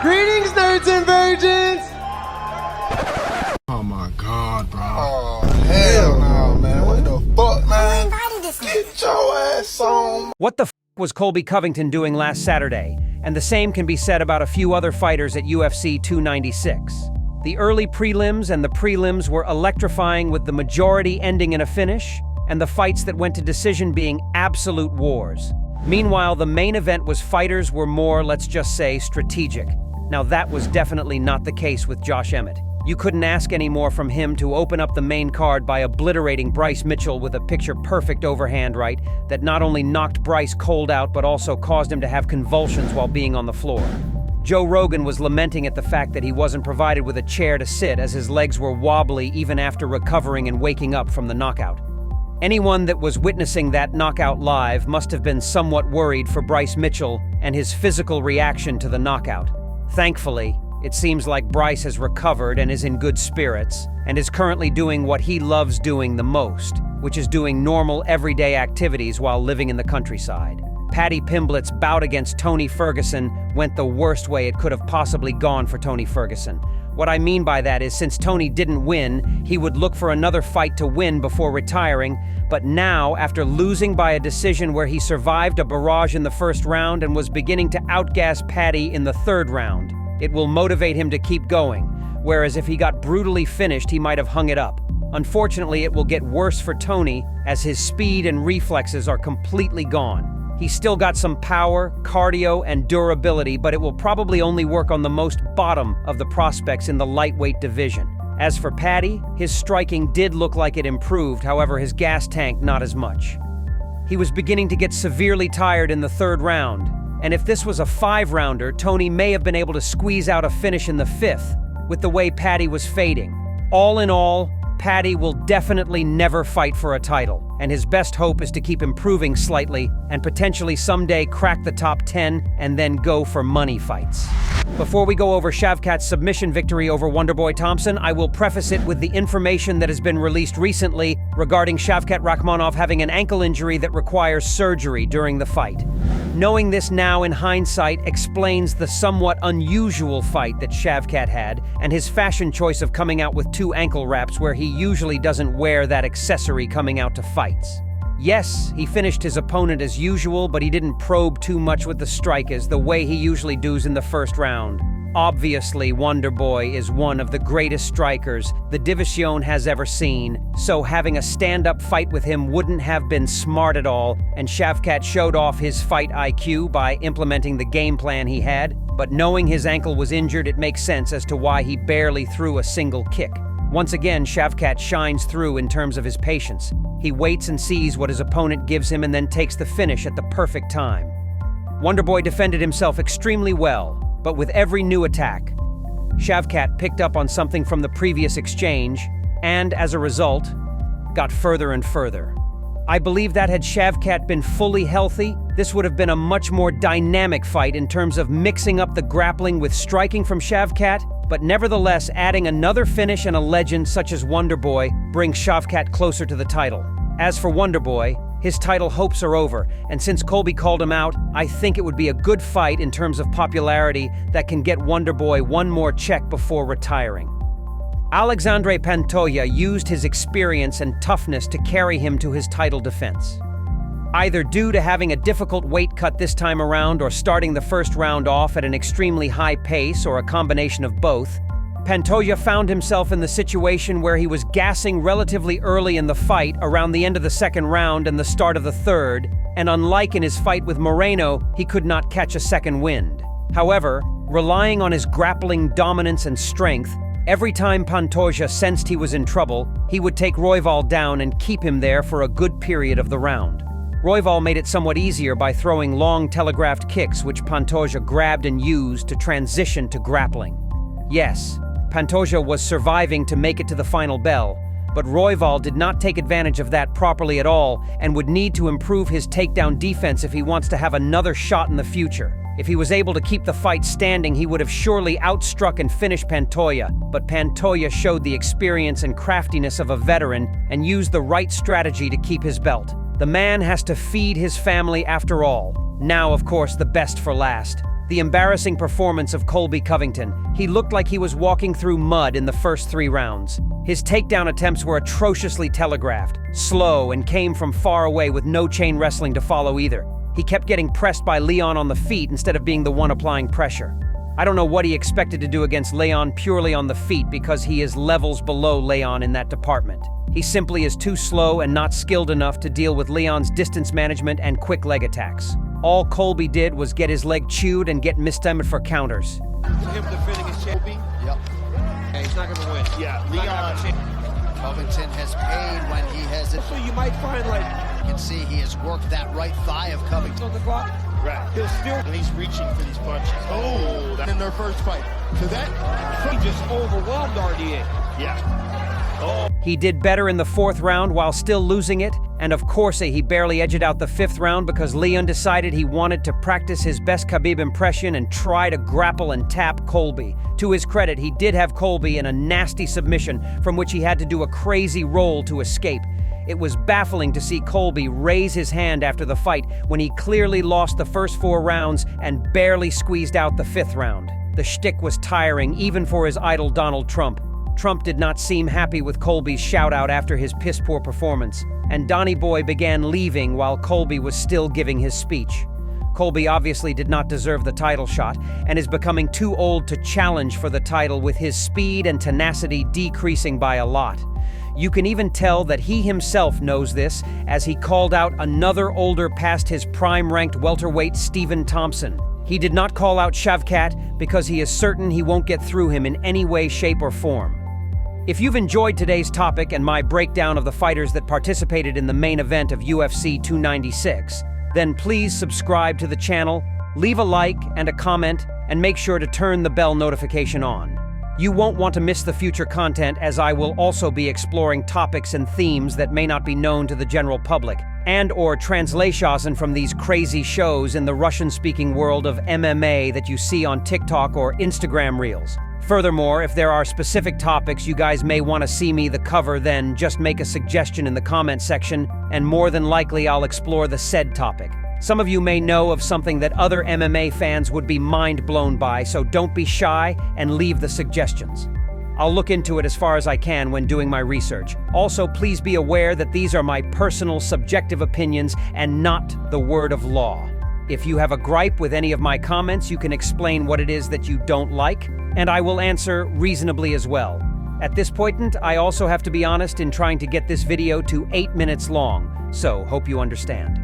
Greetings, nerds and virgins! Oh my God, bro. Oh, hell no, man. What the fuck, man? This Get your ass on. What the f was Colby Covington doing last Saturday? And the same can be said about a few other fighters at UFC 296. The early prelims and the prelims were electrifying, with the majority ending in a finish, and the fights that went to decision being absolute wars. Meanwhile, the main event was fighters were more, let's just say, strategic. Now that was definitely not the case with Josh Emmett. You couldn't ask any more from him to open up the main card by obliterating Bryce Mitchell with a picture-perfect overhand right that not only knocked Bryce cold out but also caused him to have convulsions while being on the floor. Joe Rogan was lamenting at the fact that he wasn't provided with a chair to sit, as his legs were wobbly even after recovering and waking up from the knockout. Anyone that was witnessing that knockout live must have been somewhat worried for Bryce Mitchell and his physical reaction to the knockout. Thankfully, it seems like Bryce has recovered and is in good spirits, and is currently doing what he loves doing the most, which is doing normal, everyday activities while living in the countryside. Paddy Pimblett's bout against Tony Ferguson went the worst way it could have possibly gone for Tony Ferguson. What I mean by that is, since Tony didn't win, he would look for another fight to win before retiring, but now, after losing by a decision where he survived a barrage in the first round and was beginning to outgas Paddy in the third round, it will motivate him to keep going, whereas if he got brutally finished, he might have hung it up. Unfortunately, it will get worse for Tony, as his speed and reflexes are completely gone. He's still got some power, cardio, and durability, but it will probably only work on the most bottom of the prospects in the lightweight division. As for Paddy, his striking did look like it improved, however his gas tank not as much. He was beginning to get severely tired in the third round, and if this was a 5-rounder, Tony may have been able to squeeze out a finish in the 5th, with the way Paddy was fading. All in all, Paddy will definitely never fight for a title, and his best hope is to keep improving slightly and potentially someday crack the top 10 and then go for money fights. Before we go over Shavkat's submission victory over Wonderboy Thompson, I will preface it with the information that has been released recently regarding Shavkat Rakhmonov having an ankle injury that requires surgery during the fight. Knowing this now in hindsight explains the somewhat unusual fight that Shavkat had and his fashion choice of coming out with 2 ankle wraps where he usually doesn't wear that accessory coming out to fights. Yes, he finished his opponent as usual, but he didn't probe too much with the strikers the way he usually does in the first round. Obviously, Wonderboy is one of the greatest strikers the Division has ever seen, so having a stand-up fight with him wouldn't have been smart at all, and Shavkat showed off his fight IQ by implementing the game plan he had, but knowing his ankle was injured, it makes sense as to why he barely threw a single kick. Once again, Shavkat shines through in terms of his patience. He waits and sees what his opponent gives him and then takes the finish at the perfect time. Wonderboy defended himself extremely well, but with every new attack, Shavkat picked up on something from the previous exchange and, as a result, got further and further. I believe that had Shavkat been fully healthy, this would have been a much more dynamic fight in terms of mixing up the grappling with striking from Shavkat, but nevertheless adding another finish and a legend such as Wonderboy brings Shavkat closer to the title. As for Wonderboy, his title hopes are over, and since Colby called him out, I think it would be a good fight in terms of popularity that can get Wonderboy one more check before retiring. Alexandre Pantoya used his experience and toughness to carry him to his title defense. Either due to having a difficult weight cut this time around or starting the first round off at an extremely high pace or a combination of both, Pantoya found himself in the situation where he was gassing relatively early in the fight around the end of the second round and the start of the third, and unlike in his fight with Moreno, he could not catch a second wind. However, relying on his grappling dominance and strength, every time Pantoja sensed he was in trouble, he would take Royval down and keep him there for a good period of the round. Royval made it somewhat easier by throwing long telegraphed kicks which Pantoja grabbed and used to transition to grappling. Yes, Pantoja was surviving to make it to the final bell, but Royval did not take advantage of that properly at all and would need to improve his takedown defense if he wants to have another shot in the future. If he was able to keep the fight standing, he would have surely outstruck and finished Pantoja, but Pantoja showed the experience and craftiness of a veteran and used the right strategy to keep his belt. The man has to feed his family after all. Now, of course, the best for last. The embarrassing performance of Colby Covington. He looked like he was walking through mud in the first 3 rounds. His takedown attempts were atrociously telegraphed, slow, and came from far away with no chain wrestling to follow either. He kept getting pressed by Leon on the feet instead of being the one applying pressure. I don't know what he expected to do against Leon purely on the feet because he is levels below Leon in that department. He simply is too slow and not skilled enough to deal with Leon's distance management and quick leg attacks. All Colby did was get his leg chewed and get mistimed for counters. Him defending his champion. Yep. Yeah, he's not going to win. Yeah, Leon Covington has paid when he has it. So you might find, like, You can see he has worked that right thigh of Covington. on the clock. Right. He'll still. And he's reaching for these punches. Oh, in their first fight. So that, He just overwhelmed RDA. yeah. He did better in the 4th round while still losing it, and of course he barely edged out the 5th round because Leon decided he wanted to practice his best Khabib impression and try to grapple and tap Colby. To his credit, he did have Colby in a nasty submission from which he had to do a crazy roll to escape. It was baffling to see Colby raise his hand after the fight when he clearly lost the first 4 rounds and barely squeezed out the 5th round. The shtick was tiring even for his idol Donald Trump. Trump did not seem happy with Colby's shout-out after his piss-poor performance, and Donnie Boy began leaving while Colby was still giving his speech. Colby obviously did not deserve the title shot and is becoming too old to challenge for the title with his speed and tenacity decreasing by a lot. You can even tell that he himself knows this as he called out another older past his prime-ranked welterweight Stephen Thompson. He did not call out Shavkat because he is certain he won't get through him in any way, shape, or form. If you've enjoyed today's topic and my breakdown of the fighters that participated in the main event of UFC 296, then please subscribe to the channel, leave a like and a comment, and make sure to turn the bell notification on. You won't want to miss the future content as I will also be exploring topics and themes that may not be known to the general public, and/or translations from these crazy shows in the Russian-speaking world of MMA that you see on TikTok or Instagram Reels. Furthermore, if there are specific topics you guys may want to see me cover, then just make a suggestion in the comment section, and more than likely I'll explore the said topic. Some of you may know of something that other MMA fans would be mind-blown by, so don't be shy and leave the suggestions. I'll look into it as far as I can when doing my research. Also, please be aware that these are my personal subjective opinions and not the word of law. If you have a gripe with any of my comments, you can explain what it is that you don't like, and I will answer reasonably as well. At this point, I also have to be honest in trying to get this video to 8 minutes long, so hope you understand.